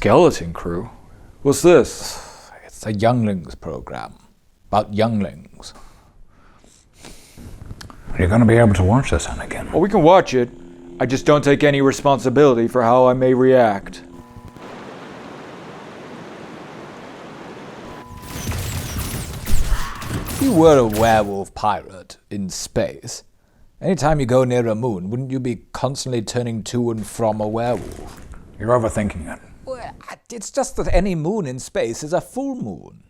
Skeleton crew? What's this? It's a younglings program. About younglings. Are you going to be able to watch this, Anakin? Well, we can watch it. I just don't take any responsibility for how I may react. If you were a werewolf pirate in space, anytime you go near a moon, wouldn't you be constantly turning to and from a werewolf? You're overthinking it. Well, it's just that any moon in space is a full moon.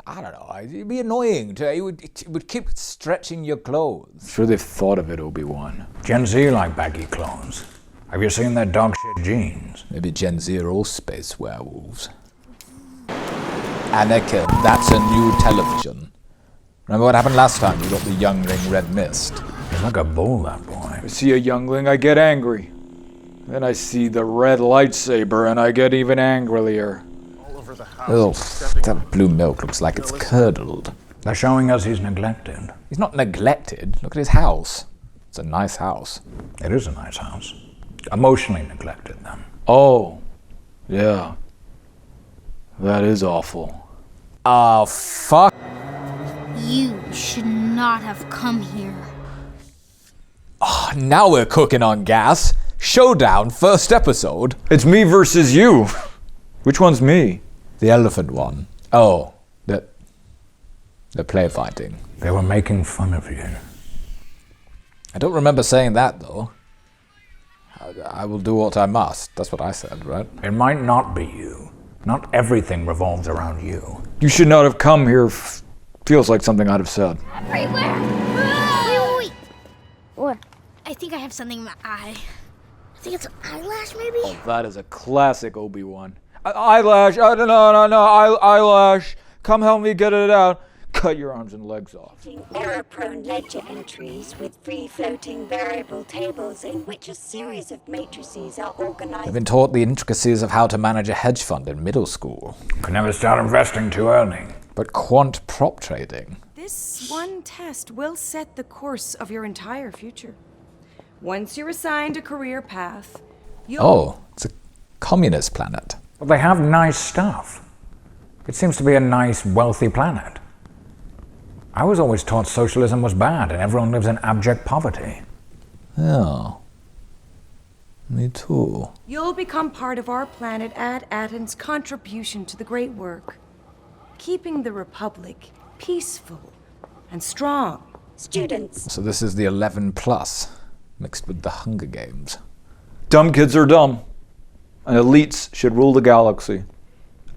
I don't know, it'd be annoying. It would keep stretching your clothes. Sure they've thought of it, Obi-Wan. Gen Z like baggy clothes. Have you seen their dog shit jeans? Maybe Gen Z are all space werewolves. Anakin, that's a new television. Remember what happened last time? You got the youngling red mist. He's like a bull, that boy. I see a youngling, I get angry. Then I see the red lightsaber and I get even angrier. Oh, that blue milk looks like it's curdled. They're showing us he's neglected. He's not neglected. Look at his house. It's a nice house. It is a nice house. Emotionally neglected, then. Oh, yeah. That is awful. Oh, fuck. You should not have come here. Oh, now we're cooking on gas. Showdown, first episode. It's me versus you. Which one's me? The elephant one. Oh, the play fighting. They were making fun of you. I don't remember saying that, though. I will do what I must. That's what I said, right? It might not be you. Not everything revolves around you. You should not have come here. Feels like something I'd have said. Everywhere! Wait. What? I think I have something in my eye. I think it's an eyelash, maybe? Oh, that is a classic Obi-Wan. Eyelash, eyelash. Come help me get it out. Cut your arms and legs off. Error-prone ledger entries with free-floating variable tables in which a series of matrices are organized. I've been taught the intricacies of how to manage a hedge fund in middle school. Could never start investing too early. But quant prop trading. This one test will set the course of your entire future. Once you're assigned a career path, you'll... Oh, it's a communist planet. Well, they have nice stuff. It seems to be a nice, wealthy planet. I was always taught socialism was bad and everyone lives in abject poverty. Oh. Me too. You'll become part of our planet Aten's contribution to the great work. Keeping the Republic peaceful and strong. Students. So this is the 11 plus, mixed with the Hunger Games. Dumb kids are dumb. And elites should rule the galaxy.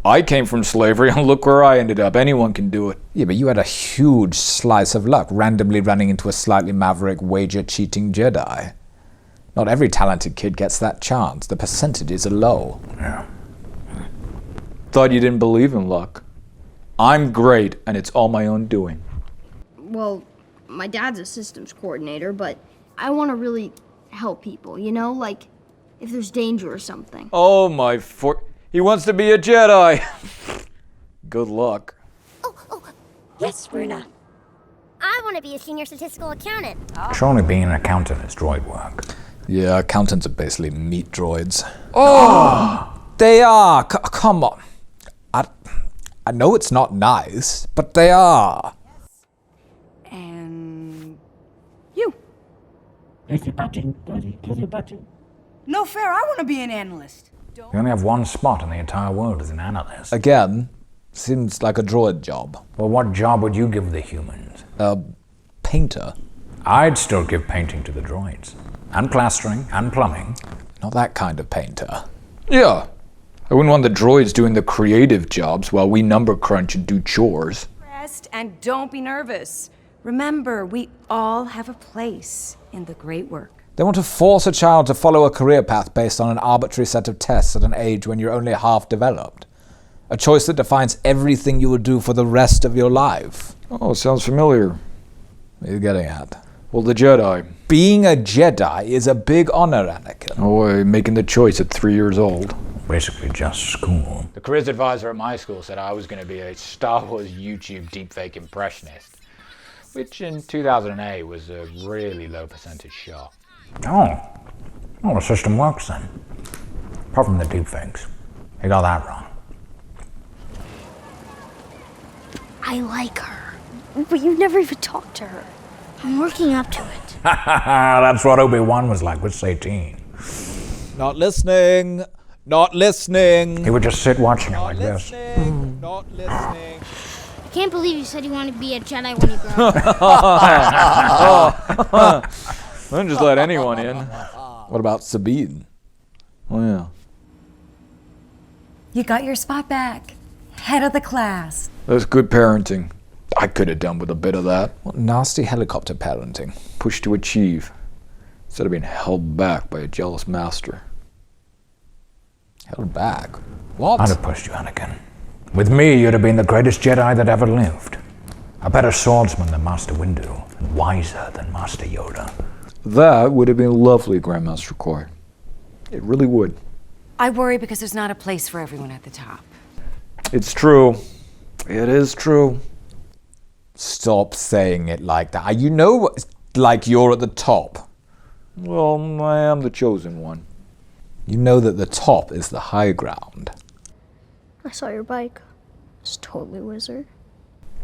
I came from slavery and look where I ended up. Anyone can do it. Yeah, but you had a huge slice of luck, randomly running into a slightly maverick wager-cheating Jedi. Not every talented kid gets that chance. The percentages are low. Yeah. Thought you didn't believe in luck. I'm great, and it's all my own doing. Well, my dad's a systems coordinator, but I want to really help people, you know? Like, if there's danger or something. Oh my he wants to be a Jedi. Good luck. Yes, Runa. I want to be a senior statistical accountant. Surely being an accountant is droid work. Yeah, accountants are basically meat droids. Oh! They are! Come on. I know it's not nice, but they are. And... you. There's a button, buddy. There's a button. No fair, I want to be an analyst. You only have one spot in the entire world as an analyst. Again, seems like a droid job. Well, what job would you give the humans? Painter. I'd still give painting to the droids. And plastering, and plumbing. Not that kind of painter. Yeah. I wouldn't want the droids doing the creative jobs while we number crunch and do chores. Rest and don't be nervous. Remember, we all have a place in the great work. They want to force a child to follow a career path based on an arbitrary set of tests at an age when you're only half developed. A choice that defines everything you will do for the rest of your life. Oh, sounds familiar. What are you getting at? Well, the Jedi. Being a Jedi is a big honor, Anakin. Oh, making the choice at 3 years old. Basically just school. The careers advisor at my school said I was going to be a Star Wars YouTube deepfake impressionist, which in 2008 was a really low percentage shot. Oh. Well, the system works then. Apart from the deepfakes. You got that wrong. I like her. But you never even talked to her. I'm working up to it. That's what Obi-Wan was like with Satine. Not listening. Not listening. He would just sit watching her like this. Not listening. I can't believe you said you wanted to be a Jedi when you grow up. Don't just let anyone in. What about Sabine? Oh yeah. You got your spot back. Head of the class. That's good parenting. I could have done with a bit of that. What nasty helicopter parenting. Push to achieve, instead of being held back by a jealous master. Held back? What? I'd have pushed you, Anakin. With me, you'd have been the greatest Jedi that ever lived. A better swordsman than Master Windu, and wiser than Master Yoda. That would have been lovely, Grandmaster Coy. It really would. I worry because there's not a place for everyone at the top. It's true. It is true. Stop saying it like that. You know, like you're at the top. Well, I am the chosen one. You know that the top is the high ground. I saw your bike. It's totally wizard.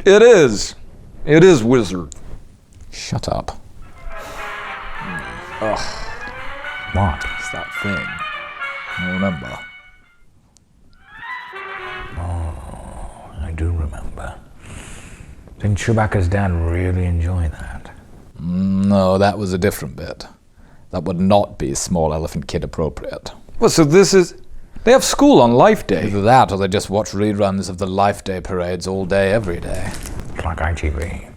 It is. It is wizard. Shut up. Ugh. What? It's that thing. I remember. I do remember. Didn't Chewbacca's dad really enjoy that? No, that was a different bit. That would not be small elephant kid appropriate. Well, so this is... They have school on Life Day. Either that or they just watch reruns of the Life Day parades all day, every day. It's like ITV.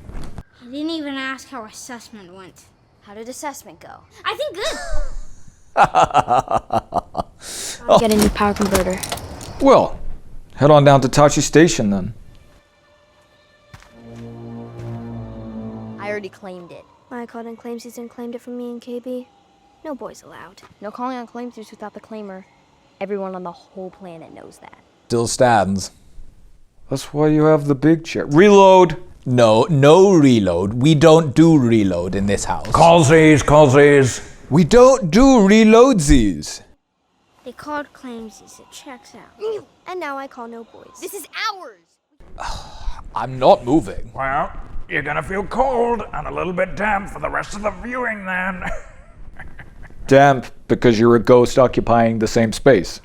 He didn't even ask how assessment went. How did assessment go? I think good. Get a new power converter. Well, head on down to Tachi Station then. I already claimed it. I called in claim season, claimed it from me and KB. No boys allowed. No calling on claim throughs without the claimer. Everyone on the whole planet knows that. Still stands. That's why you have the big chair. Reload! No reload. We don't do reload in this house. Callsies. We don't do reloadsies. They called claimsies. It checks out. And now I call no boys. This is ours. I'm not moving. Well, you're gonna feel cold and a little bit damp for the rest of the viewing then. Damp because you're a ghost occupying the same space.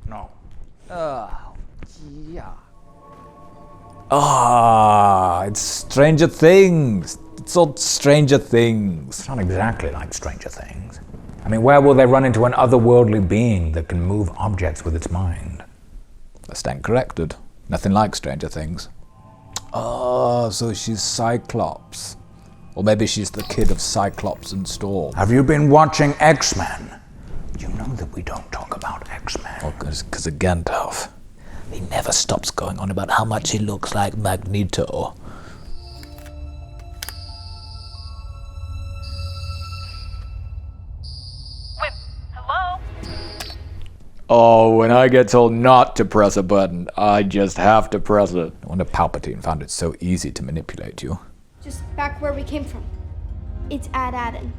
No. It's Stranger Things. It's all Stranger Things. It's not exactly like Stranger Things. I mean, where will they run into an otherworldly being that can move objects with its mind? I stand corrected. Nothing like Stranger Things. Oh, so she's Cyclops. Or maybe she's the kid of Cyclops and Storm. Have you been watching X-Men? You know that we don't talk about X-Men. Oh, because of Gandalf. He never stops going on about how much he looks like Magneto. Hello? Oh, when I get told not to press a button, I just have to press it. I wonder Palpatine found it so easy to manipulate you. Just back where we came from. It's at Aden.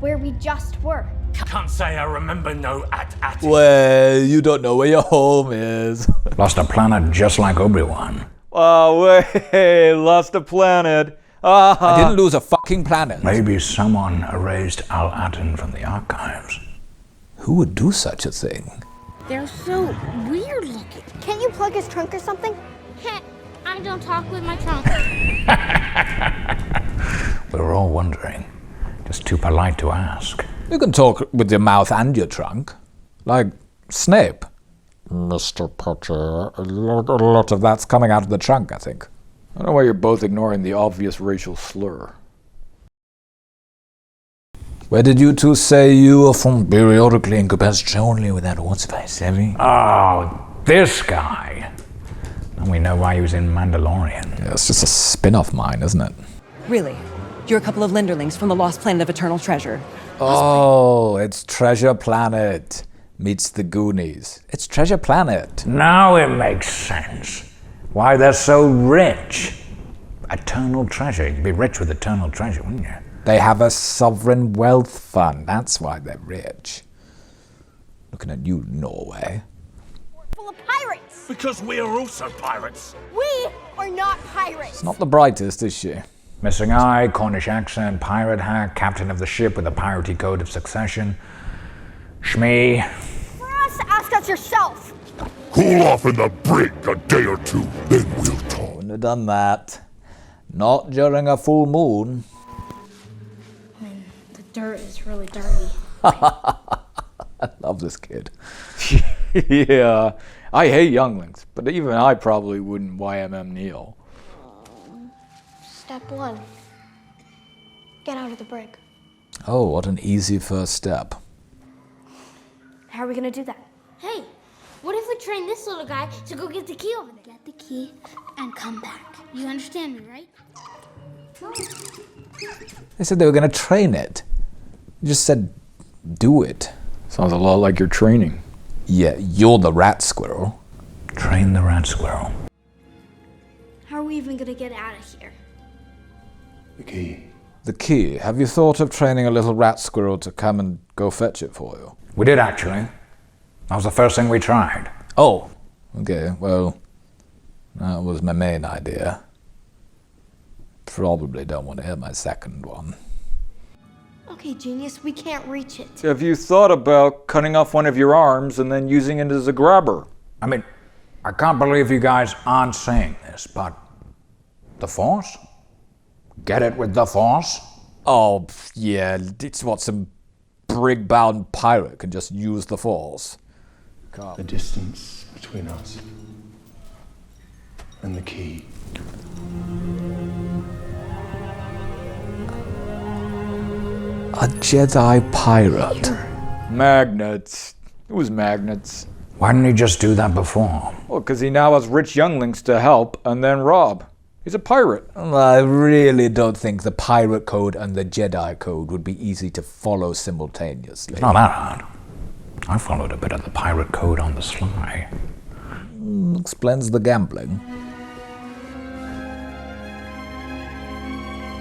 Where we just were. Can't say I remember no at. Well, you don't know where your home is. Lost a planet just like Obi-Wan. Oh, wait, lost a planet. I didn't lose a fucking planet. Maybe someone erased Al-Aten from the archives. Who would do such a thing? They're so weird looking. Can't you plug his trunk or something? Heh, I don't talk with my trunk. We were all wondering. Just too polite to ask. You can talk with your mouth and your trunk. Like Snape. Mr. Potter, a lot of that's coming out of the trunk, I think. I don't know why you're both ignoring the obvious racial slur. Where did you two say you were from? Periodically incapacitated only without what's face heavy. Oh, this guy. And we know why he was in Mandalorian. Yeah, it's just a spin-off mine, isn't it? Really? You're a couple of Linderlings from the lost planet of eternal treasure. Oh, it's Treasure Planet meets the Goonies. It's Treasure Planet. Now it makes sense. Why they're so rich. Eternal treasure. You'd be rich with eternal treasure, wouldn't you? They have a sovereign wealth fund. That's why they're rich. Looking at you, Norway. Full of pirates! Because we are also pirates. We are not pirates! It's not the brightest, is she? Missing eye, Cornish accent, pirate hat, captain of the ship with a piratey code of succession. Shmee. For us, ask us yourself! Cool off in the brig a day or two, then we'll talk. Wouldn't have done that. Not during a full moon. I mean, the dirt is really dirty. I love this kid. Yeah, I hate younglings, but even I probably wouldn't YMM Neil. Step 1. Get out of the brig. Oh, what an easy first step. How are we gonna do that? Hey, what if we train this little guy to go get the key over there? Get the key and come back. You understand me, right? They said they were going to train it. You just said, do it. Sounds a lot like your training. Yeah, you're the rat squirrel. Train the rat squirrel. How are we even gonna get out of here? The key. The key. Have you thought of training a little rat squirrel to come and go fetch it for you? We did, actually. That was the first thing we tried. Oh, okay, well, that was my main idea. Probably don't want to hear my second one. Okay, genius, we can't reach it. Have you thought about cutting off one of your arms and then using it as a grabber? I mean, I can't believe you guys aren't saying this, but the Force? Get it with the Force? Oh, yeah, it's what some brig-bound pirate can just use the Force. The distance between us and the key. A Jedi pirate. Magnets. It was magnets. Why didn't he just do that before? Well, because he now has rich younglings to help and then rob. He's a pirate. I really don't think the pirate code and the Jedi code would be easy to follow simultaneously. It's not that hard. I followed a bit of the pirate code on the sly. Explains the gambling.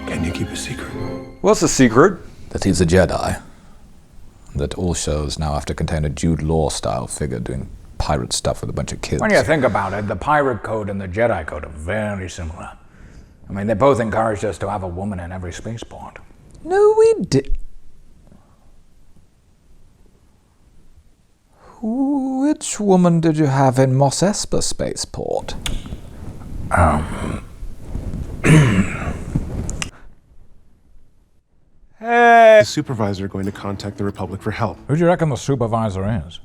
Can you keep a secret? What's the secret? That he's a Jedi. That all shows now have to contain a Jude Law-style figure doing pirate stuff with a bunch of kids. When you think about it, the pirate code and the Jedi code are very similar. I mean, they both encouraged us to have a woman in every spaceport. No, we did. Which woman did you have in Mos Espa spaceport? Hey! The supervisor going to contact the Republic for help. Who do you reckon the supervisor is?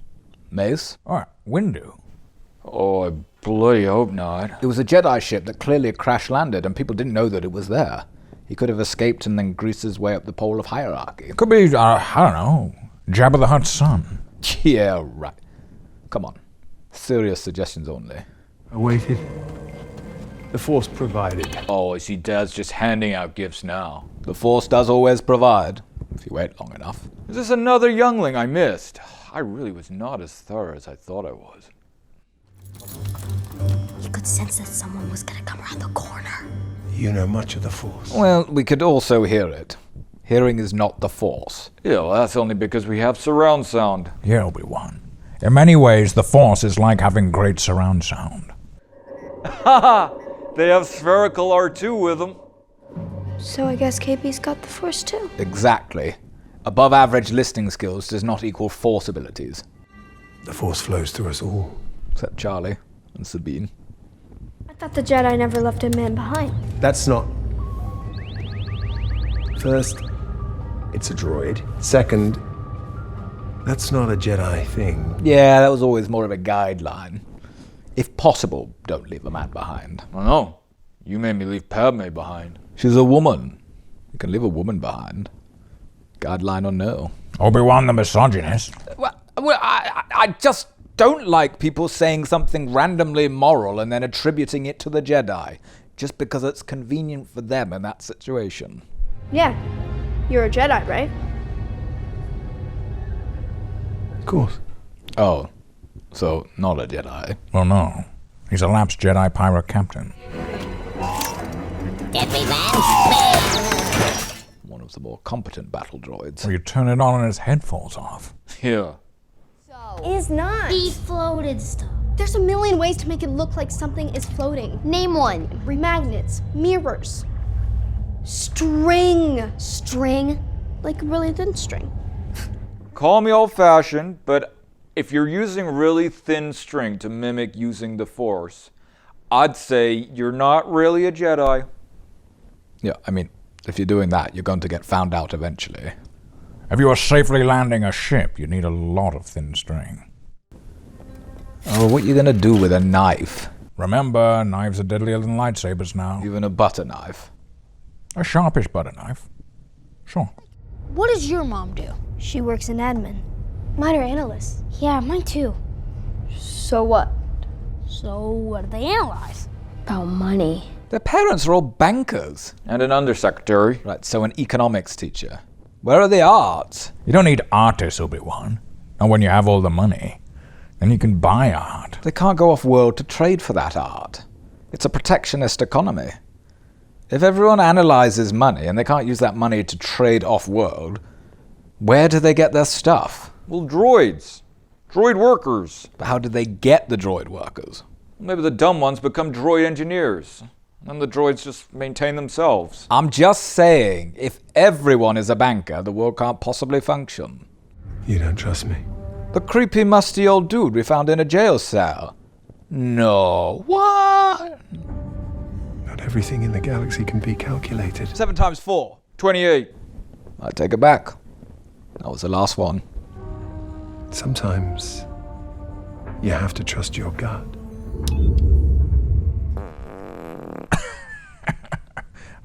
Mace? Oh, Windu. Oh, I bloody hope not. It was a Jedi ship that clearly crash-landed and people didn't know that it was there. He could have escaped and then greased his way up the pole of hierarchy. Could be, I don't know, Jabba the Hutt's son. Yeah, right. Come on. Serious suggestions only. I waited. The Force provided. Oh, I see Dad's just handing out gifts now. The Force does always provide, if you wait long enough. Is this another youngling I missed? I really was not as thorough as I thought I was. You could sense that someone was gonna come around the corner. You know much of the Force. Well, we could also hear it. Hearing is not the Force. Yeah, well, that's only because we have surround sound. Yeah, Obi-Wan. In many ways, the Force is like having great surround sound. Haha! They have spherical R2 with them. So I guess KB's got the Force too. Exactly. Above average listening skills does not equal Force abilities. The Force flows through us all. Except Charlie and Sabine. I thought the Jedi never left a man behind. That's not... First, it's a droid. Second, that's not a Jedi thing. Yeah, that was always more of a guideline. If possible, don't leave a man behind. I know. You made me leave Padme behind. She's a woman. You can leave a woman behind. Guideline or no. Obi-Wan the misogynist. Well, I just don't like people saying something randomly moral and then attributing it to the Jedi, just because it's convenient for them in that situation. Yeah, you're a Jedi, right? Of course. Oh, so not a Jedi. Well, no. He's a lapsed Jedi pirate captain. One of the more competent battle droids. Where you turn it on and his head falls off. Yeah. So, Is not. The floated stuff. There's a million ways to make it look like something is floating. Name one. Magnets, mirrors, string. String? Like really thin string. Call me old-fashioned, but if you're using really thin string to mimic using the Force, I'd say you're not really a Jedi. Yeah, I mean, if you're doing that, you're going to get found out eventually. If you are safely landing a ship, you need a lot of thin string. Oh, what are you going to do with a knife? Remember, knives are deadlier than lightsabers now. Even a butter knife. A sharpish butter knife. Sure. What does your mom do? She works in admin. Mine are analysts. Yeah, mine too. So what? So what do they analyze? About money. Their parents are all bankers. And an undersecretary. Right, so an economics teacher. Where are the arts? You don't need artists, Obi-Wan. Not when you have all the money. Then you can buy art. They can't go off-world to trade for that art. It's a protectionist economy. If everyone analyzes money and they can't use that money to trade off-world, where do they get their stuff? Well, droids. Droid workers. But how do they get the droid workers? Maybe the dumb ones become droid engineers. And the droids just maintain themselves. I'm just saying, if everyone is a banker, the world can't possibly function. You don't trust me? The creepy, musty old dude we found in a jail cell. No. What? Not everything in the galaxy can be calculated. 7 times 4. 28. I take it back. That was the last one. Sometimes you have to trust your gut.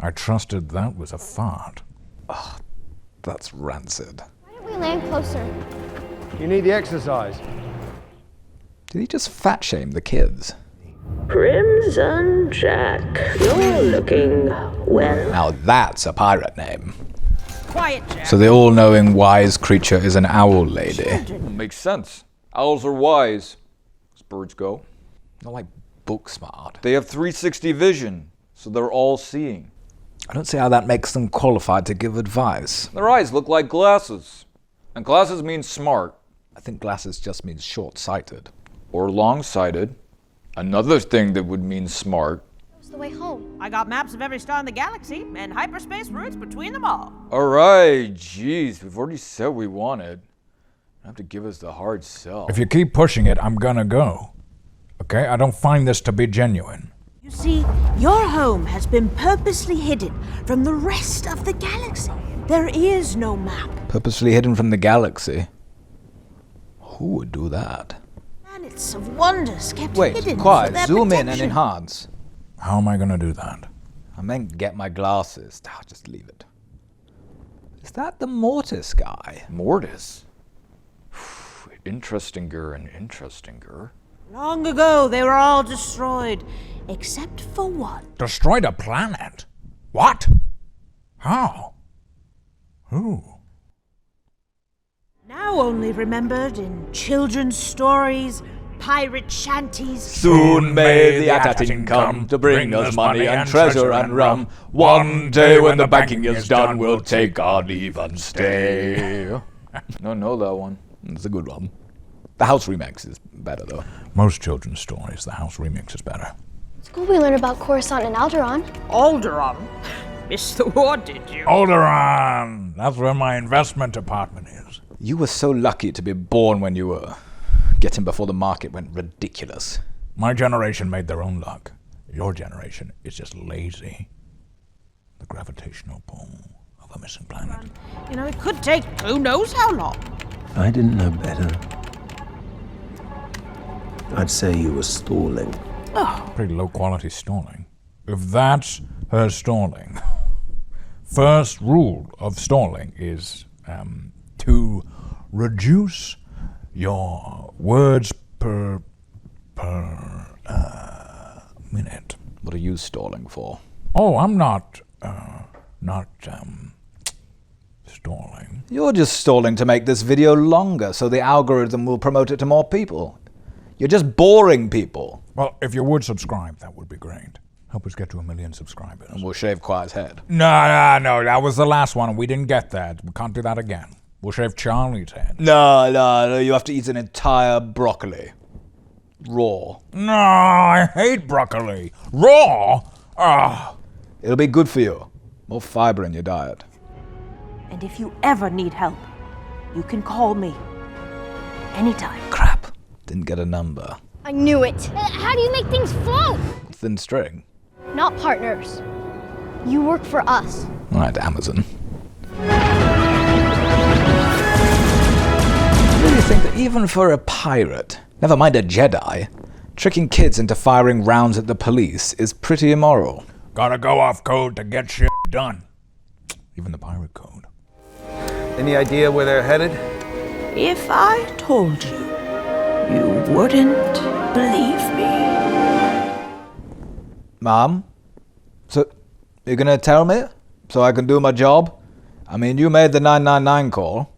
I trusted that was a fart. Oh, that's rancid. Why don't we land closer? You need the exercise. Did he just fat shame the kids? Crimson Jack, you're looking well. Now that's a pirate name. Quiet, Jack. So the all-knowing wise creature is an owl lady. Makes sense. Owls are wise, as birds go. Not like book smart. They have 360 vision, so they're all seeing. I don't see how that makes them qualified to give advice. Their eyes look like glasses. And glasses mean smart. I think glasses just means short-sighted. Or long-sighted. Another thing that would mean smart. What's the way home? I got maps of every star in the galaxy and hyperspace routes between them all. Alright, jeez, we've already said we wanted. You have to give us the hard sell. If you keep pushing it, I'm gonna go. Okay? I don't find this to be genuine. You see, your home has been purposely hidden from the rest of the galaxy. There is no map. Purposely hidden from the galaxy? Who would do that? Planets of wonders kept Wait, hidden for quiet. their Zoom in and protection. enhance. How am I gonna do that? I meant get my glasses. Ah, just leave it. Is that the Mortis guy? Mortis? Interestinger and interestinger. Long ago, they were all destroyed, except for one. Destroyed a planet? What? How? Who? Now only remembered in children's stories, pirate shanties. Soon may the Anakin come to bring us money and treasure and rum. One day when the banking is done, we'll take our leave and stay. No, know that one. It's a good one. The house remix is better though. Most children's stories, the house remix is better. School we learned about Coruscant and Alderaan. Alderaan? Missed the war, did you? Alderaan! That's where my investment department is. You were so lucky to be born when you were getting before the market went ridiculous. My generation made their own luck. Your generation is just lazy. The gravitational pull of a missing planet. You know, it could take who knows how long. If I didn't know better, I'd say you were stalling. Oh. Pretty low quality stalling. If that's her stalling. First rule of stalling is to reduce your words per minute. What are you stalling for? Oh, I'm not stalling. You're just stalling to make this video longer so the algorithm will promote it to more people. You're just boring people. Well, if you would subscribe, that would be great. Help us get to 1 million subscribers. And we'll shave Quiet's head. No, that was the last one. We didn't get that. We can't do that again. We'll shave Charlie's head. No, you have to eat an entire broccoli. Raw. No, I hate broccoli. Raw? Ah. It'll be good for you. More fiber in your diet. And if you ever need help, you can call me. Anytime. Crap. Didn't get a number. I knew it. How do you make things float? Thin string. Not partners. You work for us. Alright, Amazon. I really think that even for a pirate, never mind a Jedi, tricking kids into firing rounds at the police is pretty immoral. Gotta go off code to get shit done. Even the pirate code. Any idea where they're headed? If I told you, you wouldn't believe me. Mom? So, you're gonna tell me? So I can do my job? I mean, you made the 999 call.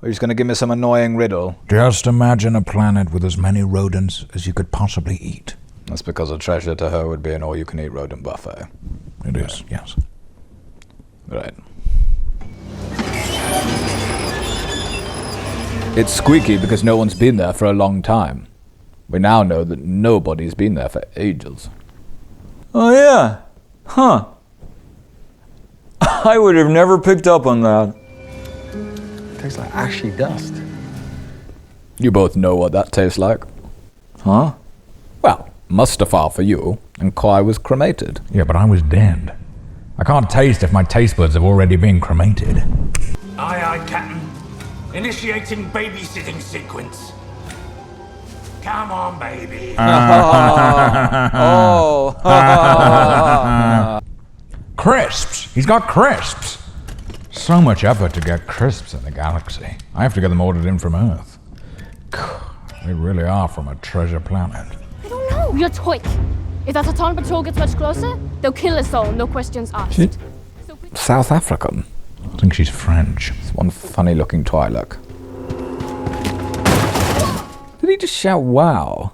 Or you're just gonna give me some annoying riddle? Just imagine a planet with as many rodents as you could possibly eat. That's because a treasure to her would be an all-you-can-eat rodent buffet. It is, yes. Right. It's squeaky because no one's been there for a long time. We now know that nobody's been there for ages. Oh yeah. Huh. I would have never picked up on that. Tastes like ashy dust. You both know what that tastes like. Huh? Well, Mustafar for you, and Koi was cremated. Yeah, but I was dead. I can't taste if my taste buds have already been cremated. Aye, Captain. Initiating babysitting sequence. Come on, baby. Crisps! He's got crisps! So much effort to get crisps in the galaxy. I have to get them ordered in from Earth. They really are from a treasure planet. I don't know. You're toy. If that Hatan patrol gets much closer, they'll kill us all, no questions asked. South African. I think she's French. It's one funny-looking Twi'lek. Did he just shout wow?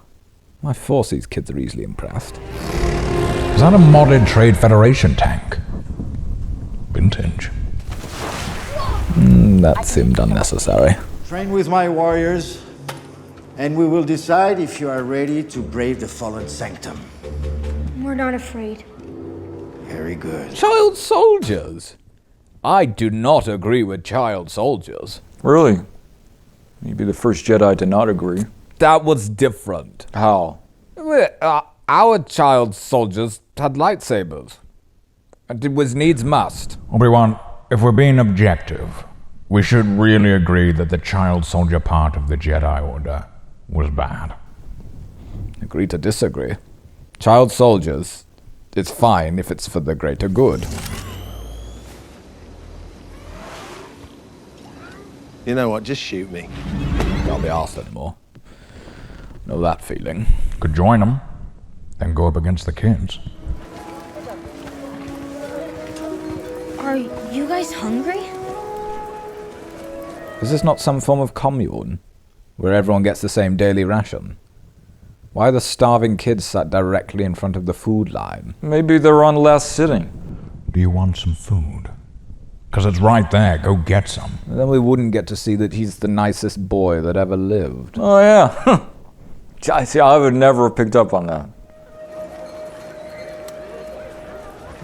My force, these kids are easily impressed. Is that a modded Trade Federation tank? Vintage. That seemed unnecessary. Train with my warriors, and we will decide if you are ready to brave the fallen sanctum. We're not afraid. Very good. Child soldiers? I do not agree with child soldiers. Really? You'd be the first Jedi to not agree. That was different. How? Our child soldiers had lightsabers. And it was needs must. Obi-Wan, if we're being objective, we should really agree that the child soldier part of the Jedi Order was bad. Agree to disagree. Child soldiers, it's fine if it's for the greater good. You know what? Just shoot me. Can't be asked anymore. Know that feeling. Could join them, then go up against the kids. Are you guys hungry? Is this not some form of commune, where everyone gets the same daily ration? Why are the starving kids sat directly in front of the food line? Maybe they're on last sitting. Do you want some food? Because it's right there. Go get some. Then we wouldn't get to see that he's the nicest boy that ever lived. Oh yeah. See, I would never have picked up on that.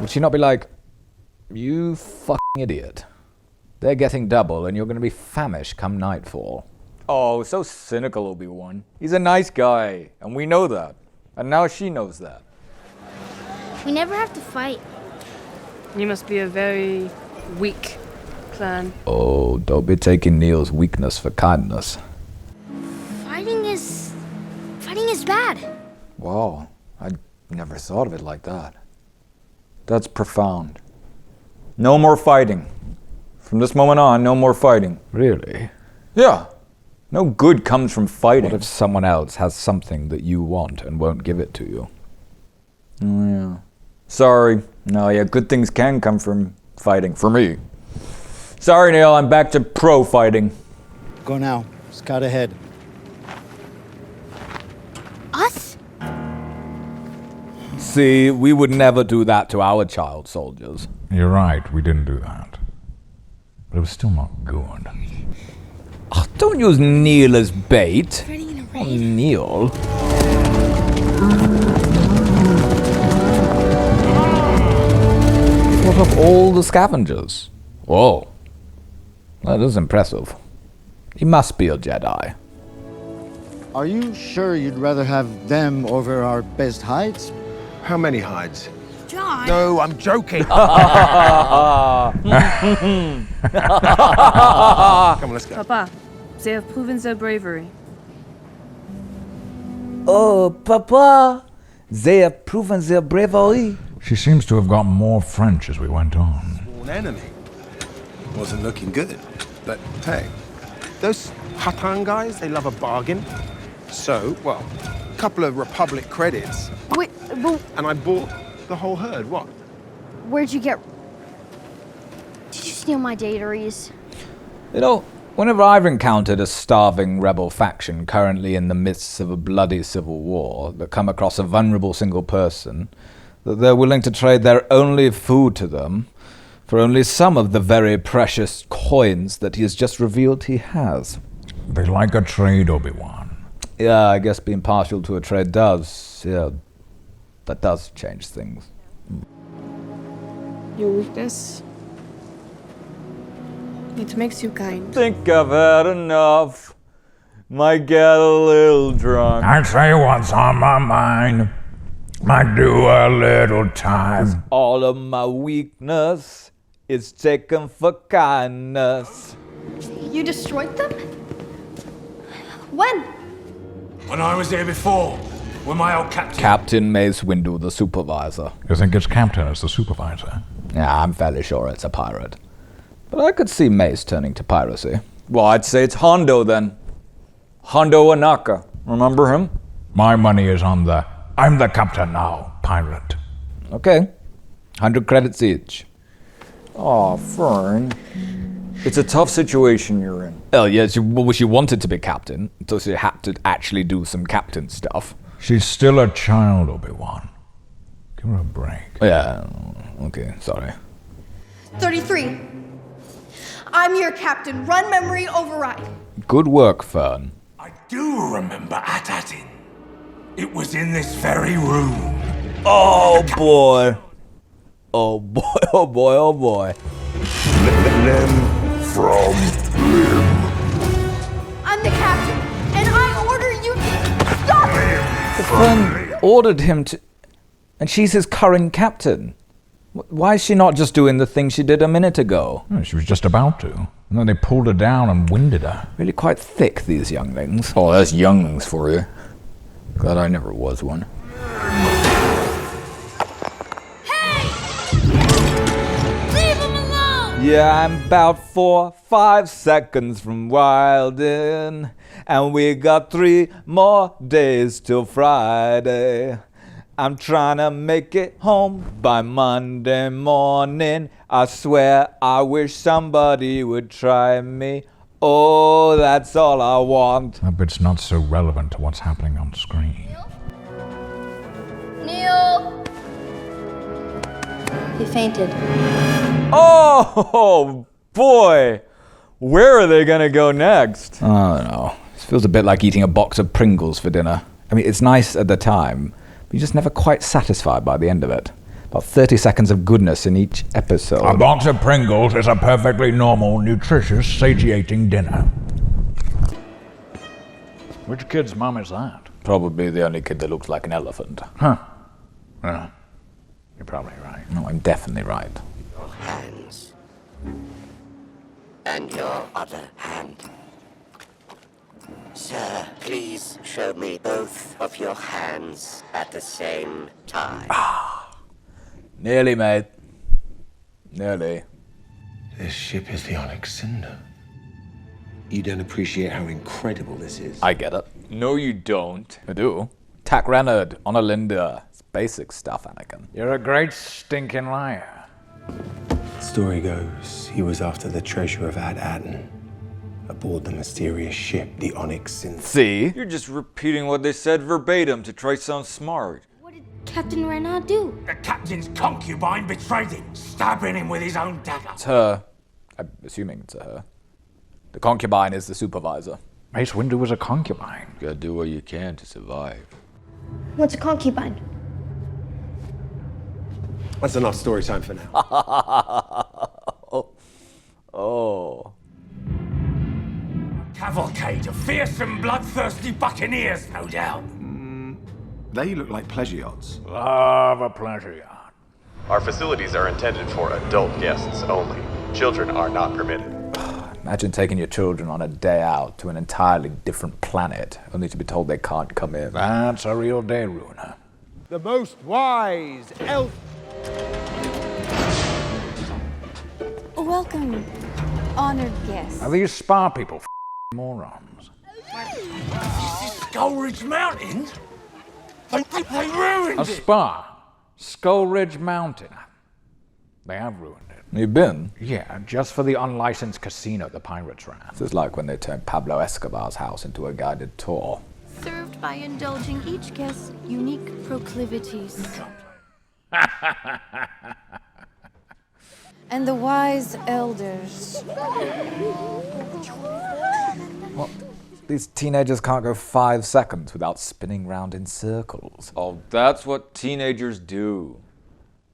Would she not be like, you fucking idiot. They're getting double and you're going to be famished come nightfall. Oh, so cynical, Obi-Wan. He's a nice guy, and we know that. And now she knows that. We never have to fight. You must be a very weak clan. Oh, don't be taking Neil's weakness for kindness. Fighting is bad. Wow, I never thought of it like that. That's profound. No more fighting. From this moment on, no more fighting. Really? Yeah. No good comes from fighting. What if someone else has something that you want and won't give it to you? Oh, yeah. Sorry. No, yeah, good things can come from fighting, for me. Sorry, Neil, I'm back to pro fighting. Go now. Scout ahead. Us? See, we would never do that to our child soldiers. You're right, we didn't do that. but it was still not good. Oh, don't use Neil as bait. Oh, Neil. What of all the scavengers? Whoa. That is impressive. He must be a Jedi. Are you sure you'd rather have them over our best hides? How many hides? John! No, I'm joking. Come on, let's go. Papa, they have proven their bravery. Oh, Papa, they have proven their bravery. She seems to have gotten more French as we went on. An enemy. Wasn't looking good. But hey, those Hatan guys, they love a bargain. So, well, a couple of Republic credits. Wait, but And I bought the whole herd. What? where'd you get... Did you steal my dataries? You know, whenever I've encountered a starving rebel faction currently in the midst of a bloody civil war that come across a vulnerable single person, that they're willing to trade their only food to them for only some of the very precious coins that he has just revealed he has. They like a trade, Obi-Wan. Yeah, I guess being partial to a trade does, that does change things. Your weakness, it makes you kind. Think I've had enough. Might get a little drunk. I'd say what's on my mind. Might do a little time. All of my weakness is taken for kindness. You destroyed them? When? When I was here before, with my old captain. Captain Mace Windu, the Supervisor. You think it's Captain as the Supervisor? Yeah, I'm fairly sure it's a pirate. But I could see Mace turning to piracy. Well, I'd say it's Hondo then. Hondo Anaka. Remember him? My money is on the I'm the captain now, pirate. Okay. 100 credits each. Aw, Fern. It's a tough situation you're in. Oh, yes, she wanted to be captain, so she had to actually do some captain stuff. She's still a child, Obi-Wan. Give her a break. Yeah, okay, sorry. 33. I'm your captain. Run memory override. Good work, Fern. I do remember Atatin. It was in this very room. Oh boy. Oh boy, oh boy, oh boy. Limb from limb. I'm the captain, and I order you to stop! Fern ordered him to... And she's his current captain. Why is she not just doing the thing she did a minute ago? Oh, she was just about to. And then they pulled her down and winded her. Really quite thick, these younglings. Oh, that's younglings for you. Glad I never was one. Leave him alone! Yeah, I'm about 4-5 seconds from wildin', and we got 3 more days till Friday. I'm trying to make it home by Monday morning. I swear I wish somebody would try me. Oh, that's all I want. That bit's not so relevant to what's happening on screen. Neil! He fainted. Oh, boy! Where are they gonna go next? I don't know. This feels a bit like eating a box of Pringles for dinner. I mean, it's nice at the time, but you're just never quite satisfied by the end of it. About 30 seconds of goodness in each episode. A box of Pringles is a perfectly normal, nutritious, satiating dinner. Which kid's mum is that? Probably the only kid that looks like an elephant. Huh. Yeah. You're probably right. No, I'm definitely right. Your hands. And your other hand. Sir, please show me both of your hands at the same time. Nearly, mate. Nearly. This ship is the Onyx Cinder. You don't appreciate how incredible this is. I get it. No, you don't. I do. Tack Renard on a Linda. It's basic stuff, Anakin. You're a great stinking liar. Story goes, he was after the treasure of Ad-Aden, aboard the mysterious ship, the Onyx Cinder. See? You're just repeating what they said verbatim to try to sound smart. Captain Renaud do? The captain's concubine betrayed him, stabbing him with his own dagger. It's her. I'm assuming it's a her. The concubine is the supervisor. Mace Windu was a concubine. You gotta do what you can to survive. What's a concubine? That's enough story time for now. Oh. Cavalcade of fearsome, bloodthirsty buccaneers, no doubt. They look like pleasure yachts. Love a pleasure yacht. Our facilities are intended for adult guests only. Children are not permitted. Imagine taking your children on a day out to an entirely different planet, only to be told they can't come in. That's a real day ruiner. The most wise elf. Welcome, honored guests. Are these spa people morons? Skull Ridge Mountain? They ruined A it! spa. Skull Ridge Mountain. They have ruined it. You've been? Yeah, just for the unlicensed casino the pirates ran. This is like when they turned Pablo Escobar's house into a guided tour. Served by indulging each guest's unique proclivities. And the wise elders. Well, these teenagers can't go 5 seconds without spinning round in circles. Oh, that's what teenagers do.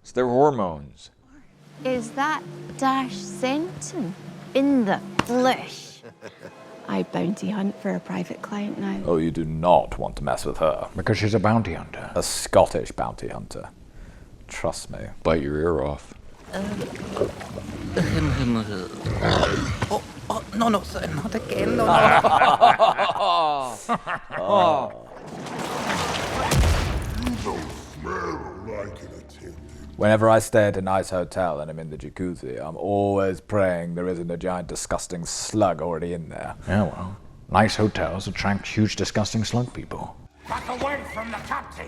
It's their hormones. Is that Dash Senton in the flesh? I bounty hunt for a private client now. Oh, you do not want to mess with her. Because she's a bounty hunter. A Scottish bounty hunter. Trust me. Bite your ear off. No, not again. No, Whenever I stay at a nice hotel and I'm in the jacuzzi, I'm always praying there isn't a giant disgusting slug already in there. Yeah, well, nice hotels attract huge disgusting slug people. Back away from the captain!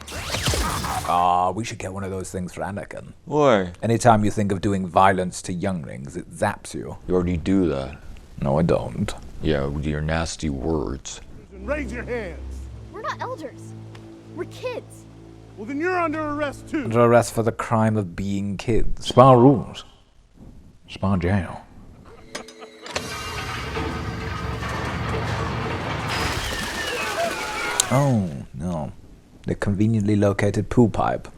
We should get one of those things for Anakin. Why? Anytime you think of doing violence to younglings, it zaps you. You already do that. No, I don't. Yeah, with your nasty words. Raise your hands. We're not elders. We're kids. Well, then you're under arrest too. Under arrest for the crime of being kids. Spa rules. Spa jail. Oh, no. The conveniently located poo pipe.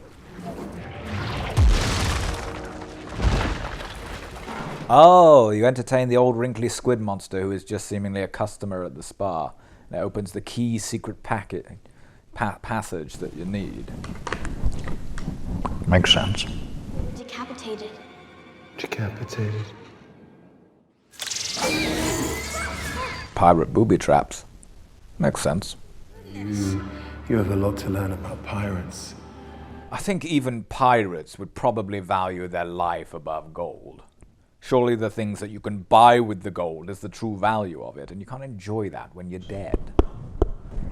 Oh, you entertain the old wrinkly squid monster who is just seemingly a customer at the spa. And it opens the key secret passage that you need. Makes sense. Decapitated. Decapitated. Pirate booby traps. Makes sense. You have a lot to learn about pirates. I think even pirates would probably value their life above gold. Surely the things that you can buy with the gold is the true value of it, and you can't enjoy that when you're dead.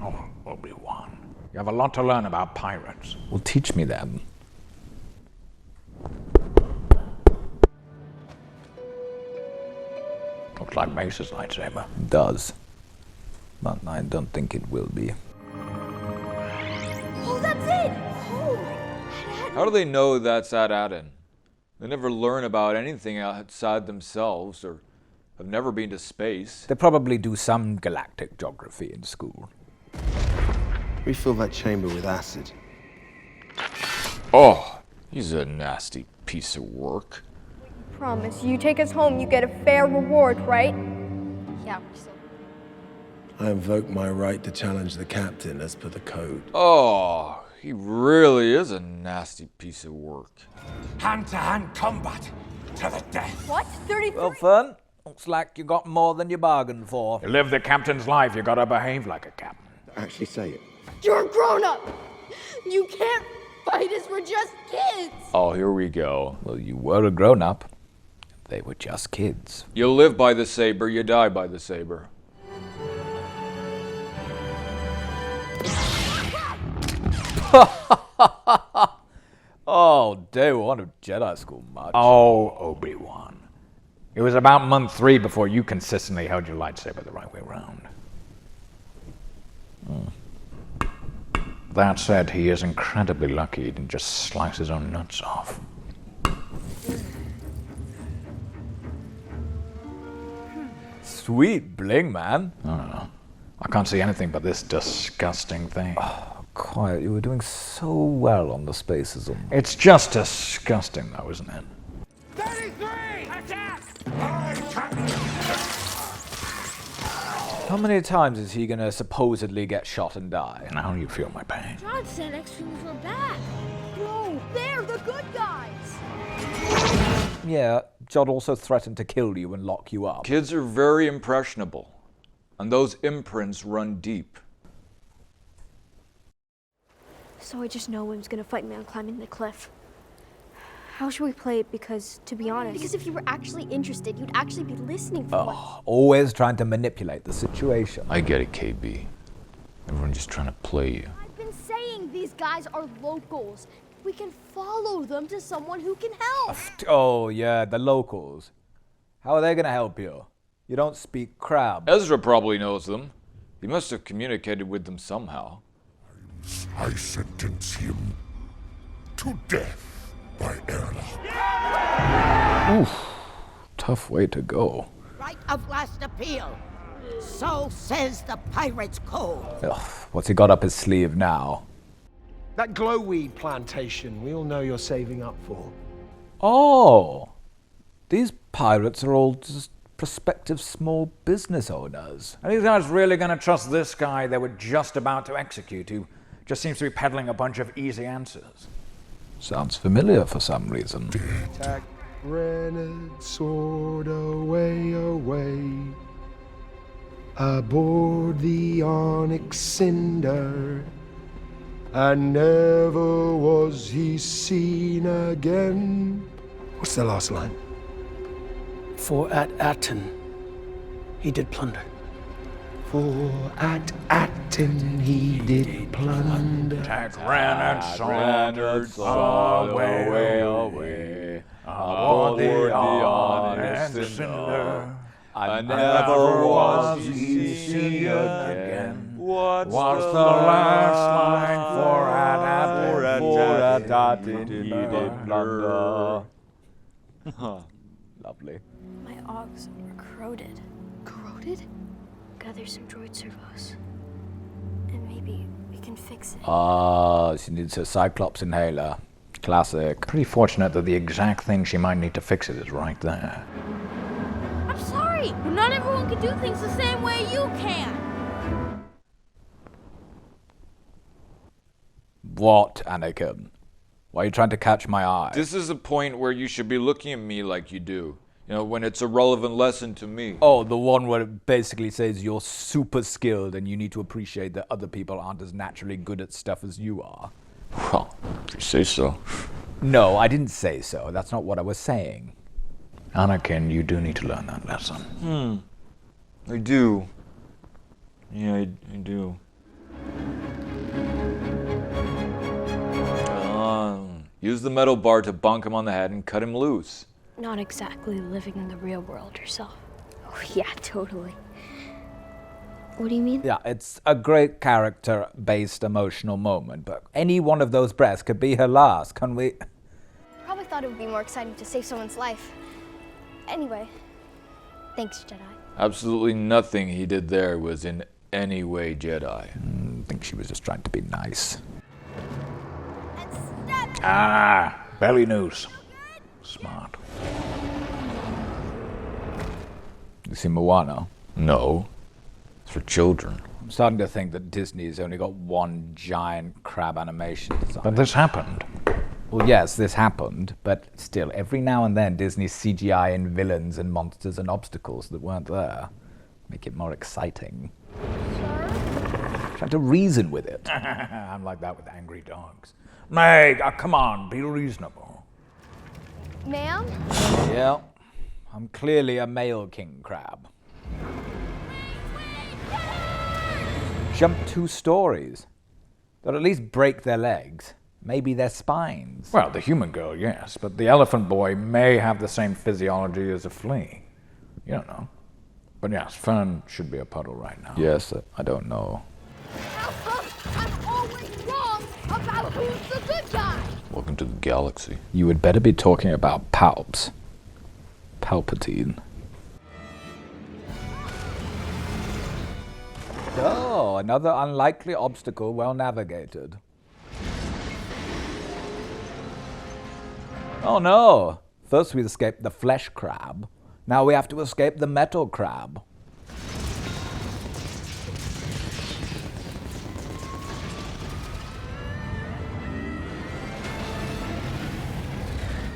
Oh, Obi-Wan. You have a lot to learn about pirates. Well, teach me then. Looks like Mace's lightsaber. It does. But I don't think it will be. Oh, that's it! Oh, How do they know that's At-Atin? They never learn about anything outside themselves or have never been to space. They probably do some galactic geography in school. Refill that chamber with acid. Oh, he's a nasty piece of work. Promise, you take us home, you get a fair reward, right? Yeah, I invoke my right to challenge the captain as per the code. Oh, he really is a nasty piece of work. Hand-to-hand combat to the death. What? 33? Well, Fern, looks like you got more than you bargained for. You live the captain's life, you gotta behave like a captain. Actually say it. You're a grown-up! You can't fight us, we're just kids! Oh, here we go. Well, you were a grown-up. They were just kids. You live by the saber, you die by the saber. Oh, day one of Jedi school much. Oh, Obi-Wan. It was about month 3 before you consistently held your lightsaber the right way around. That said, he is incredibly lucky he didn't just slice his own nuts off. sweet bling, man. I don't know. I can't see anything but this disgusting thing. Oh, quiet. You were doing so well on the spacism. It's just disgusting, though, isn't it? 33! Attack! How many times is he gonna supposedly get shot and die? Now you feel my pain. John said extremes were bad. No, they're the good guys. Yeah, Jod also threatened to kill you and lock you up. Kids are very impressionable, and those imprints run deep. So I just know Wim's gonna fight me on climbing the cliff. How should we play it? Because, to be honest... Because if you were actually interested, you'd actually be listening for what... Always trying to manipulate the situation. I get it, KB. Everyone's just trying to play you. I've been saying these guys are locals. We can follow them to someone who can help. Oh, yeah, the locals. How are they gonna help you? You don't speak crab. Ezra probably knows them. He must have communicated with them somehow. I sentence him to death by airlock. Oof. Tough way to go. Right of last appeal. So says the Pirate's Code. Ugh, what's he got up his sleeve now? That glowweed plantation we all know you're saving up for. Oh, these pirates are all just prospective small business owners. Are these guys really going to trust this guy they were just about to execute, who just seems to be peddling a bunch of easy answers? Sounds familiar for some reason. Tack rented sword away, away. Aboard the Onyx Cinder. And never was he seen again. What's the last line? For at Aten he did plunder. For at Aten he did plunder. Tack rented sword away, away. Aboard the Onyx Cinder. And never was he seen again. What's the last line for at Aten he did plunder? Lovely. My Augs are corroded. Corroded? Gather some droid servos. And maybe we can fix it. She needs a Cyclops inhaler. Classic. Pretty fortunate that the exact thing she might need to fix it is right there. I'm sorry, but not everyone can do things the same way you can. What, Anakin? Why are you trying to catch my eye? This is a point where you should be looking at me like you do. You know, when it's a relevant lesson to me. Oh, the one where it basically says you're super skilled and you need to appreciate that other people aren't as naturally good at stuff as you are. Well, if you say so. No, I didn't say so. That's not what I was saying. Anakin, you do need to learn that lesson. I do. Yeah, I do. Use the metal bar to bonk him on the head and cut him loose. Not exactly living in the real world yourself. Oh, yeah, totally. What do you mean? Yeah, it's a great character-based emotional moment, but any one of those breaths could be her last. Can we... Probably thought it would be more exciting to save someone's life. Anyway, thanks, Jedi. Absolutely nothing he did there was in any way Jedi. I think she was just trying to be nice. Belly noose. Smart. You see Moana? No. It's for children. I'm starting to think that Disney's only got one giant crab animation design. But this happened. Well, yes, this happened, but still, every now and then Disney CGI in villains and monsters and obstacles that weren't there. Make it more exciting. Trying to reason with it. I'm like that with angry dogs. Meg, come on, be reasonable. Ma'am? Yeah, I'm clearly a male king crab. Jump 2 stories. They'll at least break their legs. Maybe their spines. Well, the human girl, yes, but the elephant boy may have the same physiology as a flea. You don't know. But yes, Fern should be a puddle right now. Yes, I don't know. How come I'm always wrong about who's the good guy? Welcome to the galaxy. You would better be talking about Palps. Palpatine. Oh, another unlikely obstacle well navigated. Oh no! First we escaped the flesh crab. Now we have to escape the metal crab.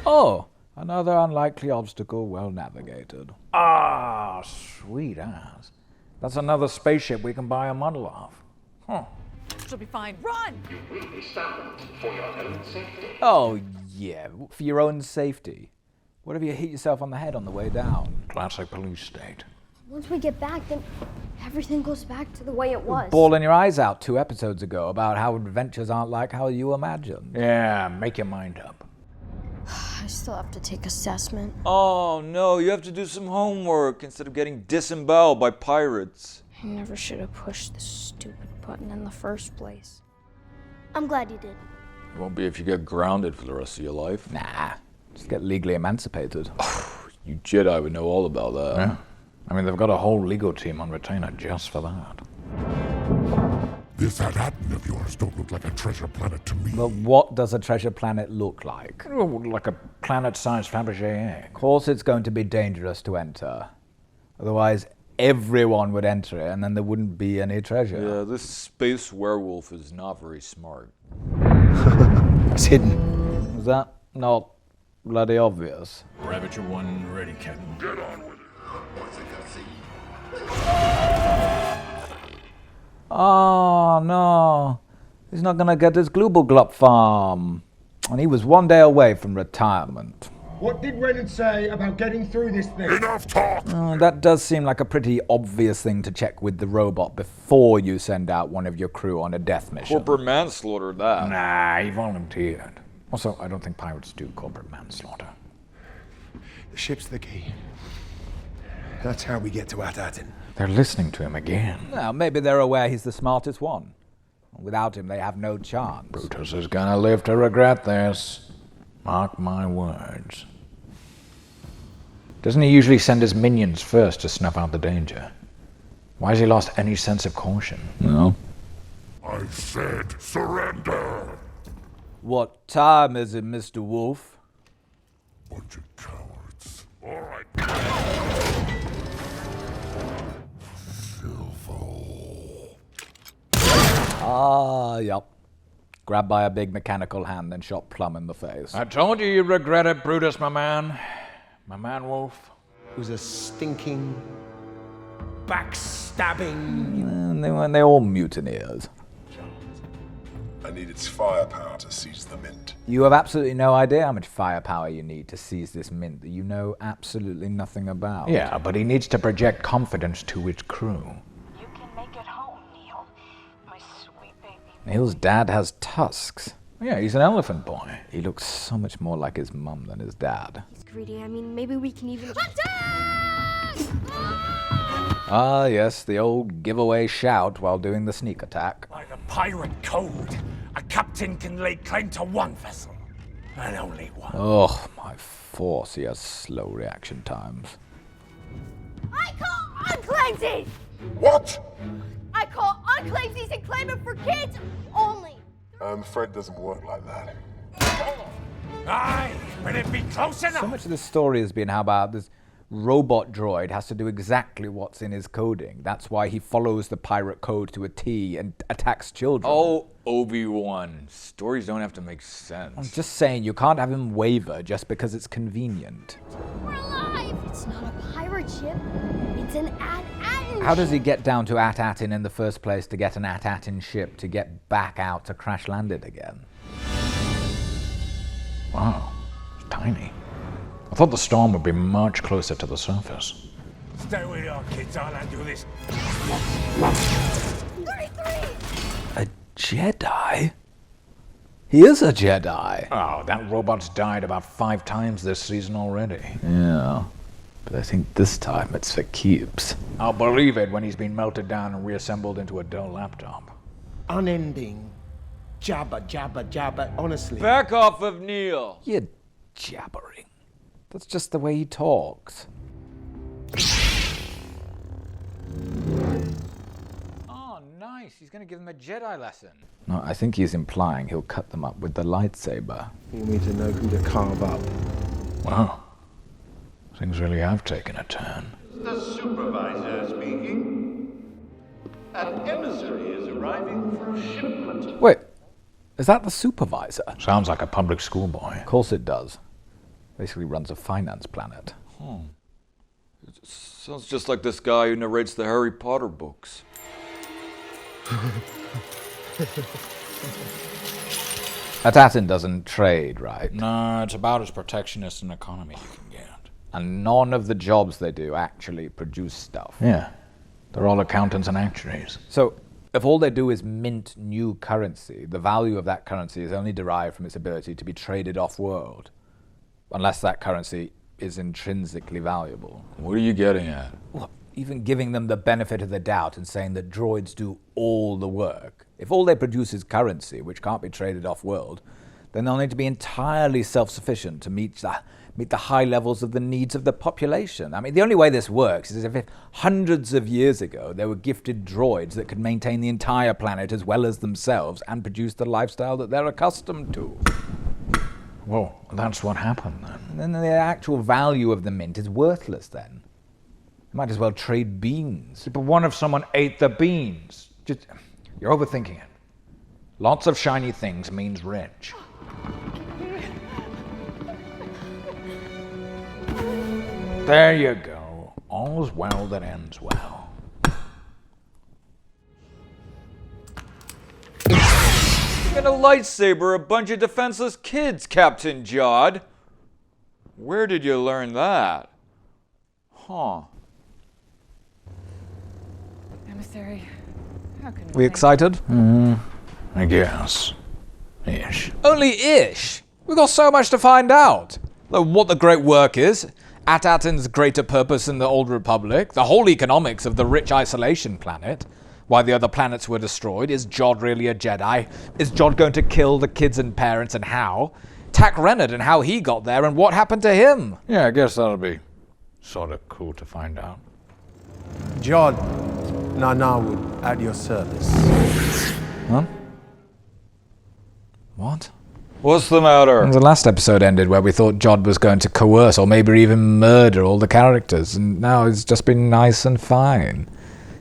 Oh, another unlikely obstacle well navigated. Ah, sweet ass. That's another spaceship we can buy a model of. Huh. She'll be fine. Run! You will be summoned for your own safety. Oh yeah, for your own safety. What if you hit yourself on the head on the way down? Classic police state. Once we get back, then everything goes back to the way it was. Bawling your eyes out 2 episodes ago about how adventures aren't like how you imagined. Yeah, make your mind up. I still have to take assessment. Oh no, you have to do some homework instead of getting disemboweled by pirates. I never should have pushed this stupid button in the first place. I'm glad you did. It won't be if you get grounded for the rest of your life. Nah, just get legally emancipated. You Jedi would know all about that. Yeah. I mean, they've got a whole legal team on retainer just for that. This At-Atin of yours don't look like a treasure planet to me. But what does a treasure planet look like? Oh, like a planet-sized Fabergé egg. Of course it's going to be dangerous to enter. Otherwise, everyone would enter it and then there wouldn't be any treasure. Yeah, this space werewolf is not very smart. It's hidden. Is that not bloody obvious? Ravager 1 ready, Captain. Get on with it. Oh no, he's not gonna get his Glubelglop farm. And he was 1 day away from retirement. What did Renan say about getting through this thing? Enough talk! That does seem like a pretty obvious thing to check with the robot before you send out one of your crew on a death mission. Corporate manslaughter, that. Nah, he volunteered. Also, I don't think pirates do corporate manslaughter. The ship's the key. That's how we get to At-Atin. They're listening to him again. Well, maybe they're aware he's the smartest one. Without him, they have no chance. Brutus is gonna live to regret this. Mark my words. Doesn't he usually send his minions first to snuff out the danger? Why has he lost any sense of caution? No. I said surrender! What time is it, Mr. Wolf? Bunch of cowards. All right. Ah, yep. Grabbed by a big mechanical hand, then shot plumb in the face. I told you you'd regret it, Brutus, my man. My man, Wolf. Who's a stinking, backstabbing... And they all mutineers. I need its firepower to seize the mint. You have absolutely no idea how much firepower you need to seize this mint that you know absolutely nothing about. Yeah, but he needs to project confidence to his crew. You can make it home, Neil. My sweet baby. Neil's dad has tusks. Yeah, he's an elephant boy. He looks so much more like his mum than his dad. He's greedy. I mean, maybe we can even... Ah, yes, the old giveaway shout while doing the sneak attack. By the pirate code, a captain can lay claim to one vessel, and only one. Oh, my force, he has slow reaction times. I call unclaimsies! What? I call unclaimsies and claim them for kids only! I'm afraid it doesn't work like that. Aye, but it'd be close enough. So much of this story has been how about this robot droid has to do exactly what's in his coding. That's why he follows the pirate code to a T and attacks children. Oh, Obi-Wan. Stories don't have to make sense. I'm just saying, you can't have him waver just because it's convenient. We're alive! It's not a pirate ship. It's an At-Atin How does he get down to At-Atin in the first place to get an At-Atin ship to get back out to crash land it again? Wow, it's tiny. I thought the storm would be much closer to the surface. Stay where you are, kids. I'll undo this. 33! A Jedi? He is a Jedi. Oh, that robot's died about 5 times this season already. Yeah, but I think this time it's for keeps. I'll believe it when he's been melted down and reassembled into a dull laptop. Unending. Jabber, jabber, jabber, honestly. Back off of Neil. You're jabbering. That's just the way he talks. Oh, nice. Nice, he's gonna give him a Jedi lesson. No, I think he's implying he'll cut them up with the lightsaber. You need to know who to carve up. Wow. Things really have taken a turn. The Supervisor speaking. An emissary is arriving for shipment. Wait, is that the Supervisor? Sounds like a public schoolboy. Of course it does. Basically runs a finance planet. It sounds just like this guy who narrates the Harry Potter books. Atatin doesn't trade, right? No, it's about as protectionist an economy you can get. And none of the jobs they do actually produce stuff. Yeah. They're all accountants and actuaries. So, if all they do is mint new currency, the value of that currency is only derived from its ability to be traded off-world. Unless that currency is intrinsically valuable. What are you getting at? Well, even giving them the benefit of the doubt and saying that droids do all the work. If all they produce is currency, which can't be traded off-world, then they'll need to be entirely self-sufficient to meet the high levels of the needs of the population. I mean, the only way this works is if hundreds of years ago there were gifted droids that could maintain the entire planet as well as themselves and produce the lifestyle that they're accustomed to. Well, that's what happened then. And then the actual value of the mint is worthless then. You might as well trade beans. But what if someone ate the beans? You're overthinking it. Lots of shiny things means rich. There you go. All's well that ends well. You're gonna lightsaber a bunch of defenseless kids, Captain Jod. Where did you learn that? Huh. Emissary, how can We excited? I guess. Ish. Only ish? We've got so much to find out. What the great work is, Atatin's greater purpose in the Old Republic, the whole economics of the rich isolation planet, why the other planets were destroyed, is Jod really a Jedi? Is Jod going to kill the kids and parents, and how? Tak Renard and how he got there and what happened to him. Yeah, I guess that'll be sort of cool to find out. Jod, Nanawud, at your service. Huh? What? What's the matter? The last episode ended where we thought Jod was going to coerce or maybe even murder all the characters, and now he's just been nice and fine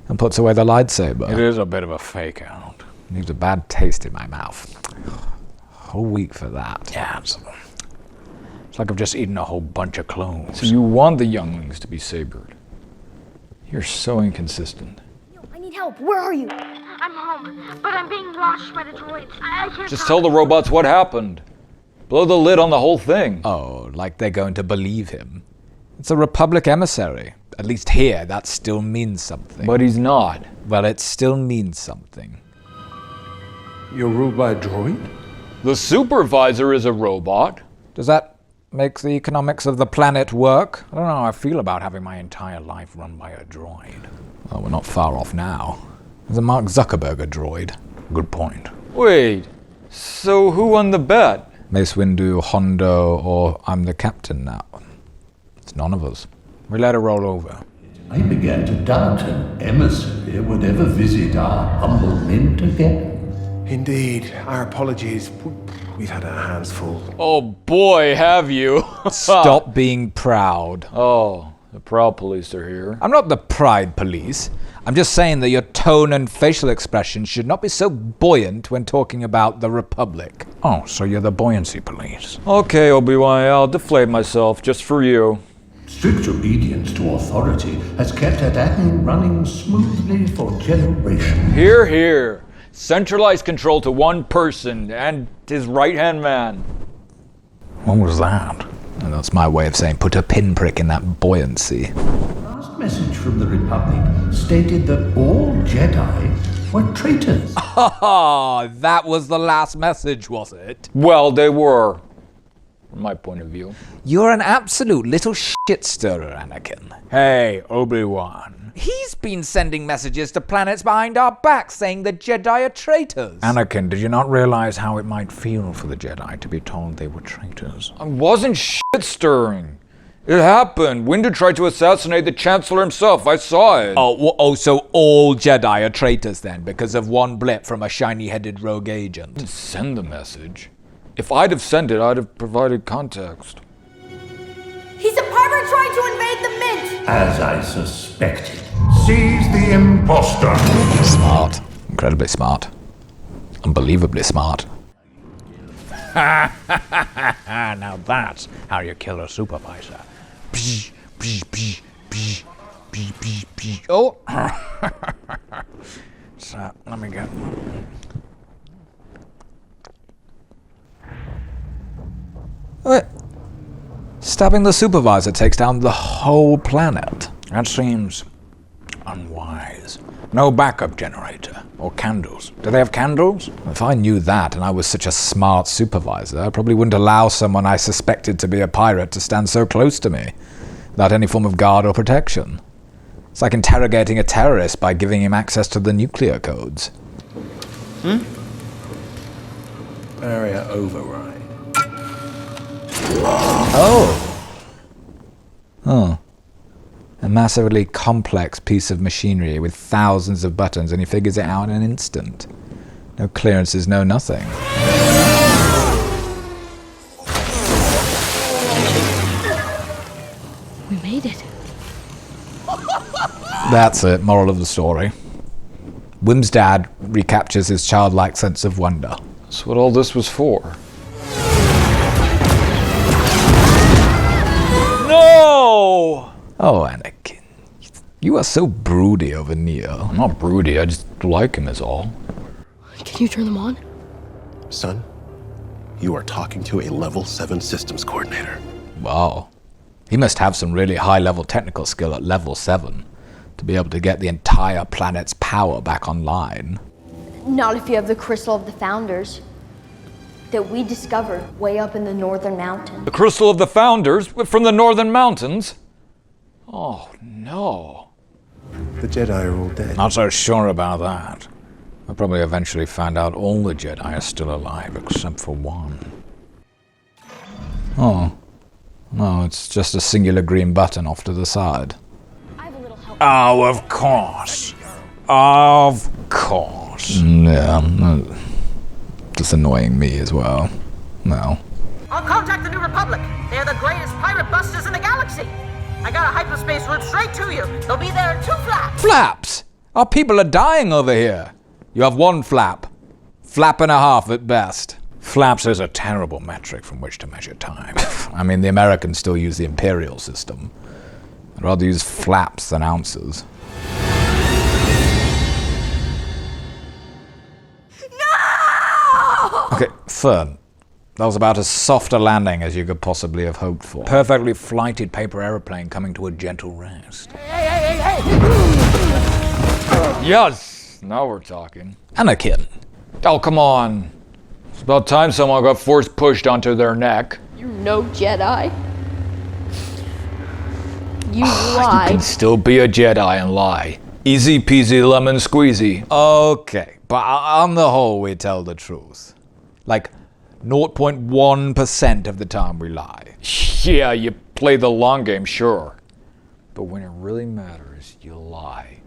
and puts away the lightsaber. It is a bit of a fake out. Leaves a bad taste in my mouth. Whole week for that. Yeah, it's like I've just eaten a whole bunch of clones. So you want the younglings to be sabered. You're so inconsistent. I need help. Where are you? I'm home, but I'm being watched by the droids. I can't Just tell the robots what happened. Blow the lid on the whole thing. Oh, like they're going to believe him. It's a Republic emissary. At least here, that still means something. But he's not. Well, it still means something. You're ruled by a droid? The Supervisor is a robot. Does that make the economics of the planet work? I don't know how I feel about having my entire life run by a droid. Well, we're not far off now. There's a Mark Zuckerberg a droid. Good point. Wait, so who won the bet? Mace Windu, Hondo, or I'm the captain now. It's none of us. We let it roll over. I began to doubt an emissary would ever visit our humble mint again. Indeed. Our apologies. We've had our hands full. Oh boy, have you. Stop being proud. Oh, the proud police are here. I'm not the pride police. I'm just saying that your tone and facial expression should not be so buoyant when talking about the Republic. Oh, so you're the buoyancy police. Okay, Obi-Wan, I'll deflate myself just for you. Strict obedience to authority has kept Anakin running smoothly for generations. Hear, hear. Centralized control to one person and his right-hand man. What was that? And that's my way of saying put a pinprick in that buoyancy. Last message from the Republic stated that all Jedi were traitors. Ah, that was the last message, was it? Well, they were, from my point of view. You're an absolute little shit stirrer, Anakin. Hey, Obi-Wan. He's been sending messages to planets behind our backs saying the Jedi are traitors. Anakin, did you not realize how it might feel for the Jedi to be told they were traitors? I wasn't shit-stirring. It happened. Windu tried to assassinate the Chancellor himself. I saw it. So all Jedi are traitors then, because of one blip from a shiny-headed rogue agent? Send the message. If I'd have sent it, I'd have provided context. He's a pirate trying to invade the Mint! As I suspected. Seize the imposter. Smart. Incredibly smart. Unbelievably smart. Now that's how you kill a supervisor. Oh! So, let me get... Wait. Stabbing the supervisor takes down the whole planet. That seems unwise. No backup generator or candles. Do they have candles? If I knew that and I was such a smart supervisor, I probably wouldn't allow someone I suspected to be a pirate to stand so close to me, without any form of guard or protection. It's like interrogating a terrorist by giving him access to the nuclear codes. Barrier override. Oh. A massively complex piece of machinery with thousands of buttons, and he figures it out in an instant. No clearances, no nothing. We made it. That's it, moral of the story. Wim's dad recaptures his childlike sense of wonder. That's what all this was for. No! Oh, Anakin. You are so broody over Neo. I'm not broody, I just like him is all. Can you turn them on? Son, you are talking to a level 7 systems coordinator. Wow. He must have some really high-level technical skill at level 7 to be able to get the entire planet's power back online. Not if you have the Crystal of the Founders that we discovered way up in the Northern Mountains. The Crystal of the Founders from the Northern Mountains? Oh, no. The Jedi are all dead. Not so sure about that. I'll probably eventually find out all the Jedi are still alive, except for one. Oh. No, it's just a singular green button off to the side. Oh, of course. Of course. Yeah, just annoying me as well. No. I'll contact the New Republic. They're the greatest pirate busters in the galaxy. I got a hyperspace route straight to you. They'll be there in 2 flaps. Flaps? Our people are dying over here. You have 1 flap. Flap and a half at best. Flaps is a terrible metric from which to measure time. I mean, the Americans still use the imperial system. I'd rather use flaps than ounces. No! Okay, Fern. That was about as soft a landing as you could possibly have hoped for. Perfectly flighted paper aeroplane coming to a gentle rest. Hey! Yes! Now we're talking. Anakin. Oh, come on. It's about time someone got force pushed onto their neck. You're no Jedi. You You lied. can still be a Jedi and lie. Easy peasy lemon squeezy. Okay, but on the whole, we tell the truth. Like, 0.1% of the time we lie. Yeah, you play the long game, sure. But when it really matters, you lie.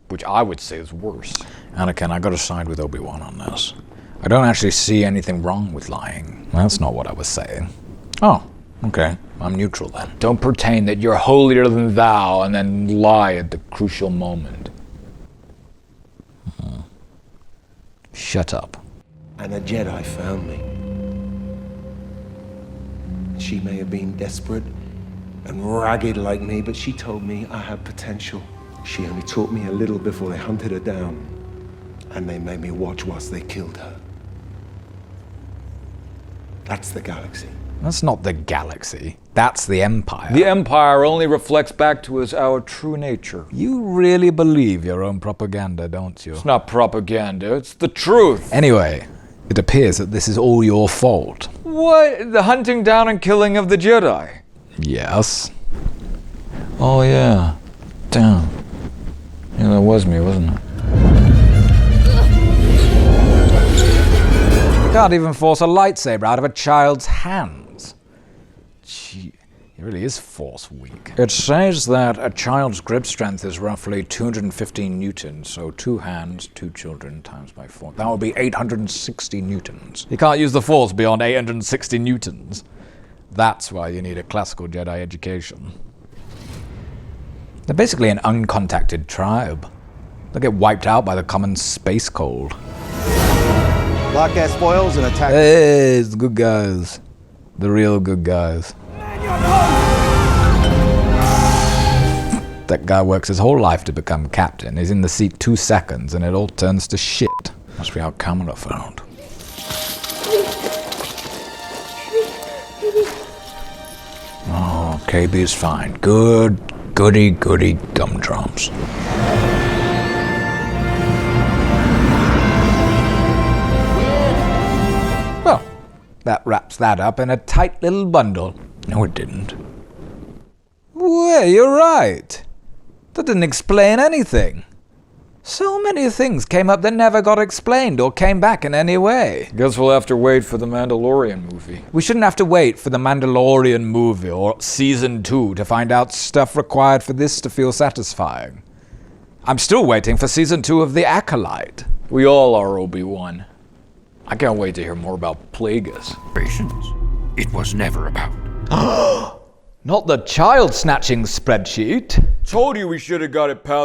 Which I would say is worse. Anakin, I gotta side with Obi-Wan on this. I don't actually see anything wrong with lying. That's not what I was saying. Oh, okay. I'm neutral then. Don't pretend that you're holier than thou and then lie at the crucial moment. Shut up. And a Jedi found me. She may have been desperate and ragged like me, but she told me I had potential. She only taught me a little before they hunted her down, and they made me watch whilst they killed her. That's the galaxy. That's not the galaxy. That's the Empire. The Empire only reflects back to us our true nature. You really believe your own propaganda, don't you? It's not propaganda, it's the truth. Anyway, it appears that this is all your fault. What? The hunting down and killing of the Jedi? Yes. Oh, yeah. Damn. Yeah, that was me, wasn't it? You can't even force a lightsaber out of a child's hands. Gee, He really is force weak. It says that a child's grip strength is roughly 215 newtons, so 2 hands, 2 children times by 4. That would be 860 newtons. You can't use the force beyond 860 newtons. That's why you need a classical Jedi education. They're basically an uncontacted tribe. They'll get wiped out by the common space cold. Lock gas foils and attack. Hey, it's the good guys. The real good guys. That guy works his whole life to become captain. He's in the seat 2 seconds and it all turns to shit. Must be how Communal found. Oh, KB's fine. Goody gumdrops. Well, that wraps that up in a tight little bundle. No, it didn't. Well, you're right. That didn't explain anything. So many things came up that never got explained or came back in any way. Guess we'll have to wait for the Mandalorian movie. We shouldn't have to wait for the Mandalorian movie or Season 2 to find out stuff required for this to feel satisfying. I'm still waiting for Season 2 of The Acolyte. We all are, Obi-Wan. I can't wait to hear more about Plagueis. It was never about. Not the child snatching spreadsheet. Told you we should have got it past